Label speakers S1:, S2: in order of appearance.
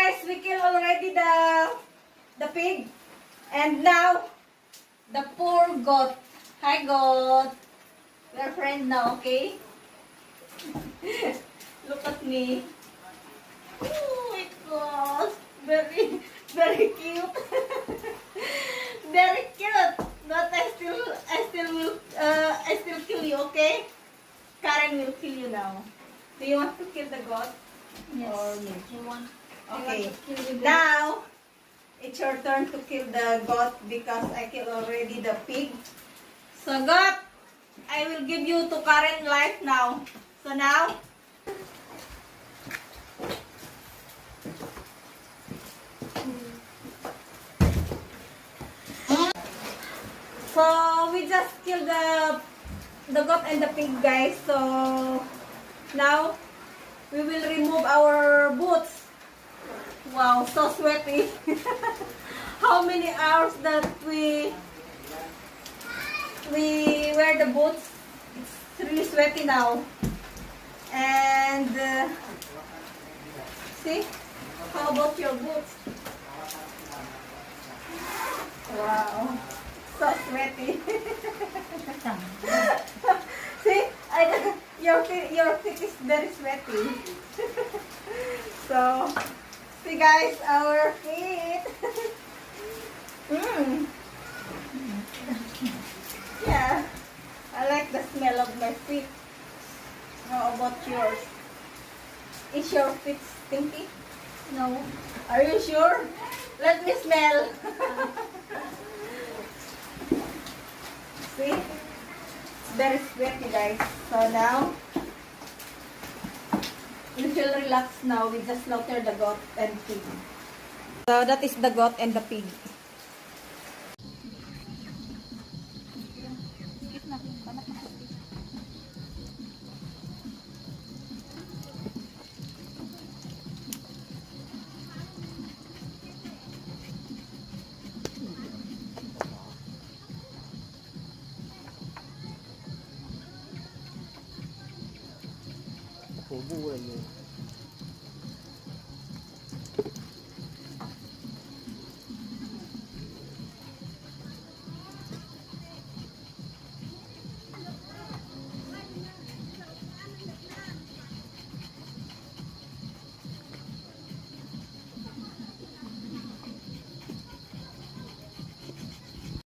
S1: guys, we killed already the pig. And now, the poor goat. Hi, goat. We are friends now, okay? Look at me. Oh my gosh. Very, very cute. Very cute. But I still kill you, okay? Karen will kill you now. Do you want to kill the goat?
S2: Yes.
S1: Or me?
S2: You want?
S1: Okay.
S2: You want to kill the goat?
S1: Now, it's your turn to kill the goat because I killed already the pig. So, goat, I will give you to Karen life now. So now, so we just killed the goat and the pig, guys. So now we will remove our boots. Wow, so sweaty. How many hours that we wear the boots? It's really sweaty now. And see, how about your boots? Wow, so sweaty. See, your feet is very sweaty. So, see guys, our feet. Yeah, I like the smell of my feet. How about yours? Is your feet stinky?
S2: No.
S1: Are you sure? Let me smell. See? It's very sweaty, guys. So now, you feel relaxed now. We just slaughter the goat and pig. So that is the goat and the pig.
S3: Kubo lang yun.